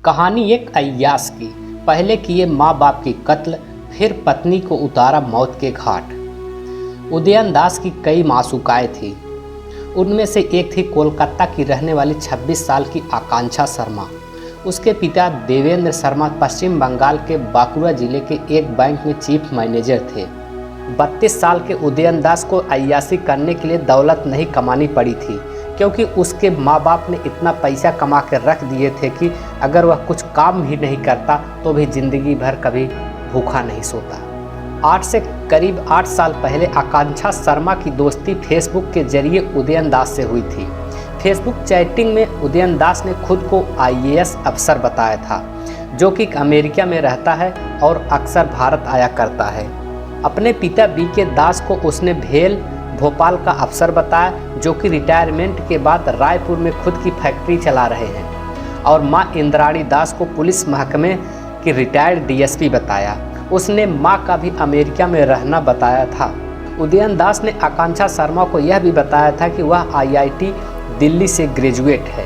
कहानी एक अय्याश की। पहले किए माँ बाप की कत्ल, फिर पत्नी को उतारा मौत के घाट। उदयन दास की कई मासूकाएँ थीं। उनमें से एक थी कोलकाता की रहने वाली 26 साल की आकांक्षा शर्मा। उसके पिता देवेंद्र शर्मा पश्चिम बंगाल के बांकुड़ा जिले के एक बैंक में चीफ मैनेजर थे। 32 साल के उदयन दास को अय्याशी करने के लिए दौलत नहीं कमानी पड़ी थी, क्योंकि उसके माँ बाप ने इतना पैसा कमा कर रख दिए थे कि अगर वह कुछ काम भी नहीं करता तो भी जिंदगी भर कभी भूखा नहीं सोता। आज से करीब 8 साल पहले आकांक्षा शर्मा की दोस्ती फेसबुक के जरिए उदयन दास से हुई थी। फेसबुक चैटिंग में उदयन दास ने खुद को IAS अफसर बताया था, जो कि अमेरिका में रहता है और अक्सर भारत आया करता है। अपने पिता BK दास को उसने भेल भोपाल का अफसर बताया, जो कि रिटायरमेंट के बाद रायपुर में खुद की फैक्ट्री चला रहे हैं, और माँ इंद्राणी दास को पुलिस महकमे की रिटायर्ड DSP बताया। उसने माँ का भी अमेरिका में रहना बताया था। उदयन दास ने आकांक्षा शर्मा को यह भी बताया था कि वह IIT दिल्ली से ग्रेजुएट है।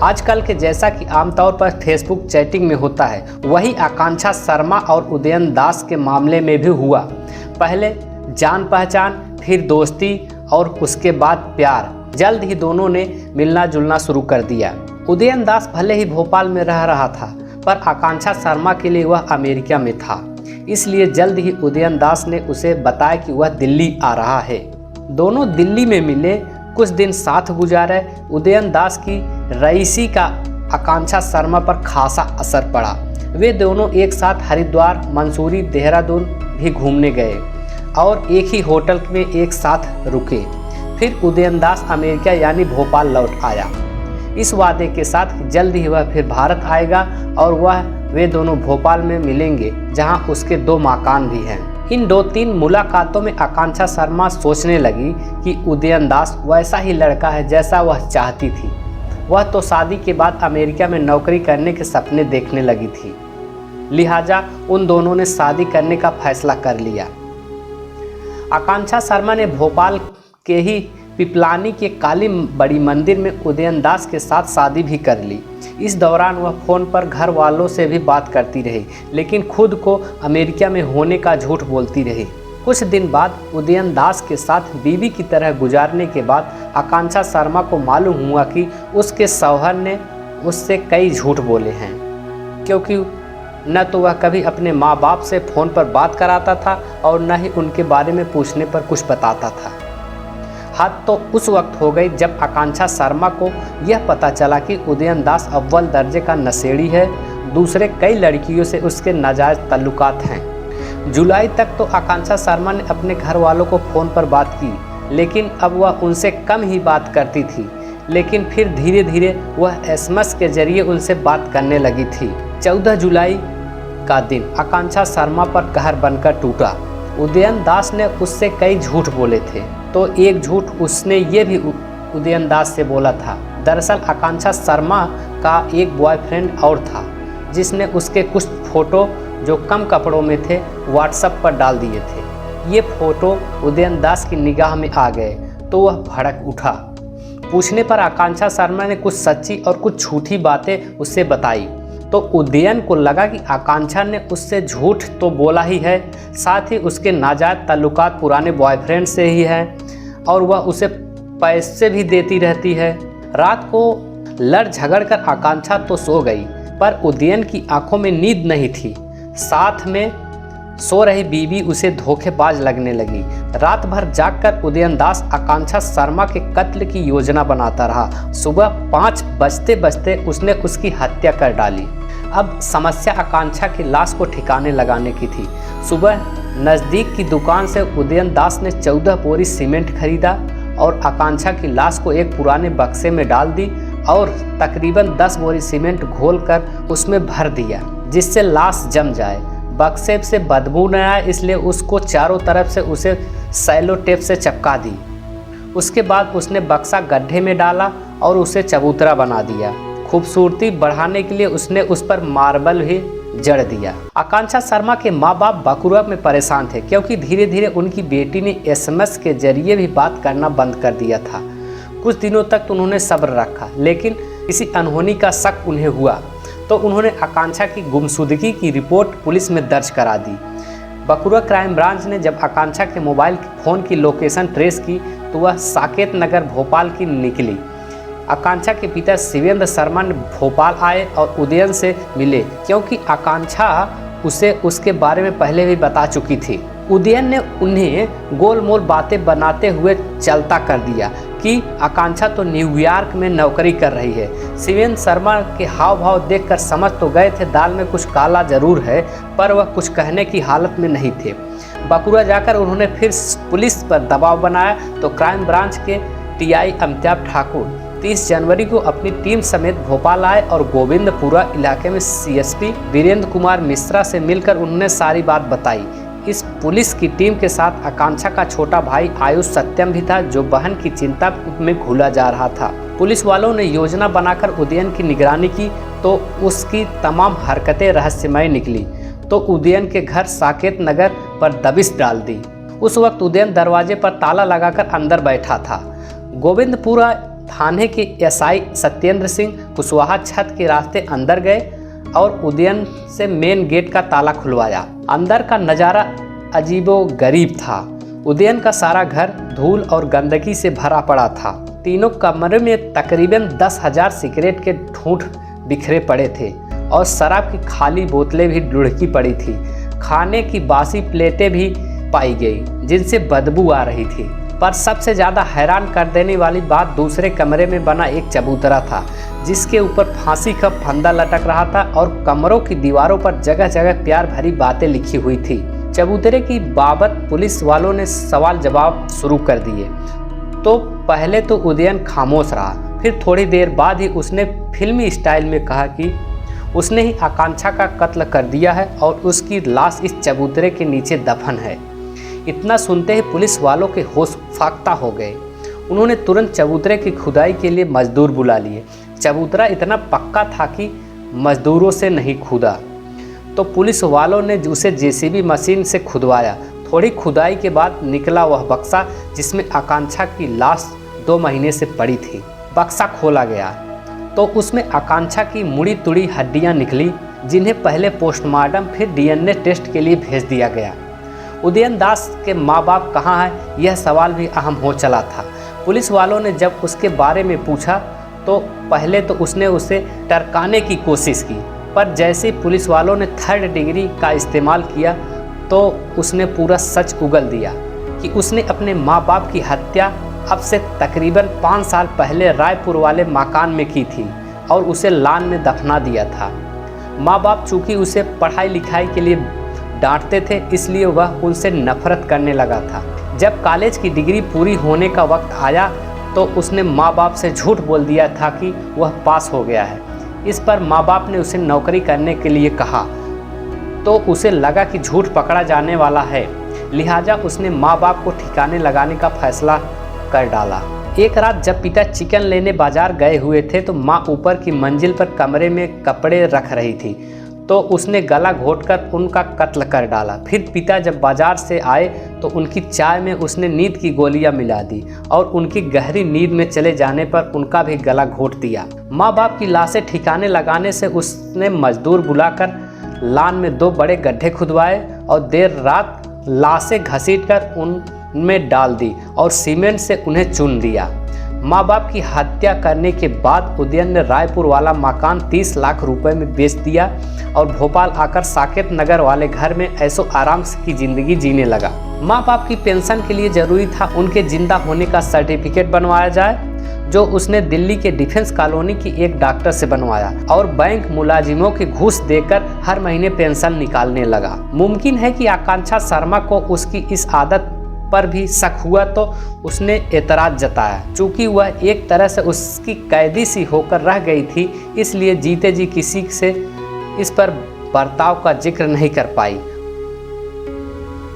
आजकल के जैसा कि आमतौर पर फेसबुक चैटिंग में होता है, वही आकांक्षा शर्मा और उदयन दास के मामले में भी हुआ। पहले जान पहचान, फिर दोस्ती और उसके बाद प्यार। जल्द ही दोनों ने मिलना जुलना शुरू कर दिया। उदयन दास भले ही भोपाल में रह रहा था, पर आकांक्षा शर्मा के लिए वह अमेरिका में था। इसलिए जल्द ही उदयन दास ने उसे बताया कि वह दिल्ली आ रहा है। दोनों दिल्ली में मिले, कुछ दिन साथ गुजारे। उदयन दास की रईसी का आकांक्षा शर्मा पर खासा असर पड़ा। वे दोनों एक साथ हरिद्वार, मंसूरी, देहरादून भी घूमने गए और एक ही होटल में एक साथ रुके। फिर उदयन दास अमेरिका यानी भोपाल लौट आया, इस वादे के साथ जल्द ही वह फिर भारत आएगा और वे दोनों भोपाल में मिलेंगे, जहां उसके 2 मकान भी हैं। इन 2-3 मुलाकातों में आकांक्षा शर्मा सोचने लगी कि उदयन दास वैसा ही लड़का है जैसा वह चाहती थी। वह तो शादी के बाद अमेरिका में नौकरी करने के सपने देखने लगी थी। लिहाजा उन दोनों ने शादी करने का फैसला कर लिया। आकांक्षा शर्मा ने भोपाल के ही पिपलानी के काली बड़ी मंदिर में उदयन दास के साथ शादी भी कर ली। इस दौरान वह फ़ोन पर घर वालों से भी बात करती रही, लेकिन खुद को अमेरिका में होने का झूठ बोलती रही। कुछ दिन बाद उदयन दास के साथ बीवी की तरह गुजारने के बाद आकांक्षा शर्मा को मालूम हुआ कि उसके शौहर ने उससे कई झूठ बोले हैं, क्योंकि न तो वह कभी अपने माँ बाप से फ़ोन पर बात कराता था और न ही उनके बारे में पूछने पर कुछ बताता था। हद तो उस वक्त हो गई जब आकांक्षा शर्मा को यह पता चला कि उदयन दास अव्वल दर्जे का नशेड़ी है। दूसरे कई लड़कियों से उसके नाजायज़ ताल्लुकात हैं। जुलाई तक तो आकांक्षा शर्मा ने अपने घर वालों को फ़ोन पर बात की, लेकिन अब वह उनसे कम ही बात करती थी। लेकिन फिर धीरे धीरे वह SMS के जरिए उनसे बात करने लगी थी। 14 जुलाई का दिन आकांक्षा शर्मा पर कहर बनकर टूटा। उदयन दास ने उससे कई झूठ बोले थे, तो एक झूठ उसने ये भी उदयन दास से बोला था। दरअसल आकांक्षा शर्मा का एक बॉयफ्रेंड और था, जिसने उसके कुछ फ़ोटो जो कम कपड़ों में थे WhatsApp पर डाल दिए थे। ये फ़ोटो उदयन दास की निगाह में आ गए तो वह भड़क उठा। पूछने पर आकांक्षा शर्मा ने कुछ सच्ची और कुछ झूठी बातें उससे बताई, तो उदयन को लगा कि आकांक्षा ने उससे झूठ तो बोला ही है, साथ ही उसके नाजायज़ ताल्लुकात पुराने बॉयफ्रेंड से ही हैं और वह उसे पैसे भी देती रहती है। रात को लड़ झगड़ कर आकांक्षा तो सो गई, पर उदयन की आंखों में नींद नहीं थी। साथ में सो रही बीवी उसे धोखेबाज लगने लगी। रात भर जागकर उदयन दास आकांक्षा शर्मा के कत्ल की योजना बनाता रहा। सुबह 5 बजते बजते उसने उसकी हत्या कर डाली। अब समस्या आकांक्षा की लाश को ठिकाने लगाने की थी। सुबह नज़दीक की दुकान से उदयन दास ने 14 बोरी सीमेंट खरीदा और आकांक्षा की लाश को एक पुराने बक्से में डाल दी और तकरीबन 10 बोरी सीमेंट घोलकर उसमें भर दिया, जिससे लाश जम जाए। बक्से से बदबू न आए, इसलिए उसको चारों तरफ से उसे सैलो टेप से चिपका दी। उसके बाद उसने बक्सा गड्ढे में डाला और उसे चबूतरा बना दिया। खूबसूरती बढ़ाने के लिए उसने उस पर मार्बल भी जड़ दिया। आकांक्षा शर्मा के माँ बाप बांकुड़ा में परेशान थे, क्योंकि धीरे धीरे उनकी बेटी ने SMS के जरिए भी बात करना बंद कर दिया था। कुछ दिनों तक तो उन्होंने सब्र रखा, लेकिन किसी अनहोनी का शक उन्हें हुआ। तो उन्होंने आकांक्षा की गुमशुदगी की रिपोर्ट पुलिस में दर्ज करा दी। बकुरा क्राइम ब्रांच ने जब आकांक्षा के मोबाइल फ़ोन की लोकेशन ट्रेस की तो वह साकेत नगर भोपाल की निकली। आकांक्षा के पिता शिवेंद्र शर्मा ने भोपाल आए और उदयन से मिले, क्योंकि आकांक्षा उसे उसके बारे में पहले भी बता चुकी थी। उदयन ने उन्हें गोलमोल बातें बनाते हुए चलता कर दिया कि आकांक्षा तो न्यूयॉर्क में नौकरी कर रही है। शिवेंद्र शर्मा के हाव भाव देखकर समझ तो गए थे दाल में कुछ काला जरूर है, पर वह कुछ कहने की हालत में नहीं थे। बकुरा जाकर उन्होंने फिर पुलिस पर दबाव बनाया तो क्राइम ब्रांच के टीआई अमिताभ ठाकुर 30 जनवरी को अपनी टीम समेत भोपाल आए और गोविंदपुरा इलाके में सीएसपी वीरेंद्र कुमार मिश्रा से मिलकर उन्होंने सारी बात बताई। इस पुलिस की टीम के साथ आकांक्षा का छोटा भाई आयुष सत्यम भी था, जो बहन की चिंता में घुला जा रहा था। पुलिस वालों ने योजना बनाकर उदयन की निगरानी की तो उसकी तमाम हरकतें रहस्यमय निकली, तो उदयन के घर साकेत नगर पर दबिश डाल दी। उस वक्त उदयन दरवाजे पर ताला लगाकर अंदर बैठा था। गोविंदपुरा थाने के एसआई सत्येंद्र सिंह कुशवाहा छत के रास्ते अंदर गए और उदयन से मेन गेट का ताला खुलवाया। अंदर का नज़ारा अजीबो गरीब था। उदयन का सारा घर धूल और गंदगी से भरा पड़ा था। तीनों कमरे में तकरीबन 10,000 सिगरेट के ठूंठ बिखरे पड़े थे और शराब की खाली बोतलें भी लुढ़की पड़ी थी। खाने की बासी प्लेटें भी पाई गई जिनसे बदबू आ रही थी। पर सबसे ज़्यादा हैरान कर देने वाली बात दूसरे कमरे में बना एक चबूतरा था, जिसके ऊपर फांसी का फंदा लटक रहा था और कमरों की दीवारों पर जगह जगह प्यार भरी बातें लिखी हुई थी। चबूतरे की बाबत पुलिस वालों ने सवाल जवाब शुरू कर दिए। तो पहले तो उदयन खामोश रहा, फिर थोड़ी देर बाद ही उसने फिल्मी स्टाइल में कहा कि उसने ही आकांक्षा का कत्ल कर दिया है और उसकी लाश इस चबूतरे के नीचे दफन है। इतना सुनते ही पुलिस वालों के होश फाख्ता हो गए। उन्होंने तुरंत चबूतरे की खुदाई के लिए मजदूर बुला लिए। चबूतरा इतना पक्का था कि मजदूरों से नहीं खुदा, तो पुलिस वालों ने उसे जेसीबी मशीन से खुदवाया। थोड़ी खुदाई के बाद निकला वह बक्सा जिसमें आकांक्षा की लाश 2 महीने से पड़ी थी। बक्सा खोला गया तो उसमें आकांक्षा की मुड़ी तुड़ी हड्डियां निकली, जिन्हें पहले पोस्टमार्टम फिर डीएनए टेस्ट के लिए भेज दिया गया। उदयन दास के माँ बाप कहाँ हैं, यह सवाल भी अहम हो चला था। पुलिस वालों ने जब उसके बारे में पूछा तो पहले तो उसने उसे टरकाने की कोशिश की, पर जैसे पुलिस वालों ने 3rd डिग्री का इस्तेमाल किया तो उसने पूरा सच उगल दिया कि उसने अपने माँ बाप की हत्या अब से तकरीबन 5 साल पहले रायपुर वाले मकान में की थी और उसे लान में दफना दिया था। माँ बाप चूँकि उसे पढ़ाई लिखाई के लिए डांटते थे, इसलिए वह उनसे नफरत करने लगा था। जब कॉलेज की डिग्री पूरी होने का वक्त आया तो उसने माँ बाप से झूठ बोल दिया था कि वह पास हो गया है। इस पर माँ बाप ने उसे नौकरी करने के लिए कहा तो उसे लगा कि झूठ पकड़ा जाने वाला है, लिहाजा उसने माँ बाप को ठिकाने लगाने का फैसला कर डाला। एक रात जब पिता चिकन लेने बाजार गए हुए थे तो माँ ऊपर की मंजिल पर कमरे में कपड़े रख रही थी, तो उसने गला घोंटकर उनका कत्ल कर डाला। फिर पिता जब बाजार से आए तो उनकी चाय में उसने नींद की गोलियां मिला दी और उनकी गहरी नींद में चले जाने पर उनका भी गला घोंट दिया। माँ बाप की लाशें ठिकाने लगाने से उसने मजदूर बुलाकर लान में 2 बड़े गड्ढे खुदवाए और देर रात लाशें घसीटकर उनमें डाल दी और सीमेंट से उन्हें चुन दिया। माँ बाप की हत्या करने के बाद उदयन ने रायपुर वाला मकान 30 लाख रुपए में बेच दिया और भोपाल आकर साकेत नगर वाले घर में ऐशो आराम की ज़िंदगी जीने लगा। माँ बाप की पेंशन के लिए ज़रूरी था उनके जिंदा होने का सर्टिफिकेट बनवाया जाए, जो उसने दिल्ली के डिफेंस कॉलोनी की एक डॉक्टर से बनवाया और बैंक मुलाजिमों की घूस देकर हर महीने पेंशन निकालने लगा। मुमकिन है कि आकांक्षा शर्मा को उसकी इस आदत पर भी शक हुआ तो उसने एतराज़ जताया। चूँकि वह एक तरह से उसकी कैदी सी होकर रह गई थी, इसलिए जीते जी किसी से इस पर बर्ताव का जिक्र नहीं कर पाई।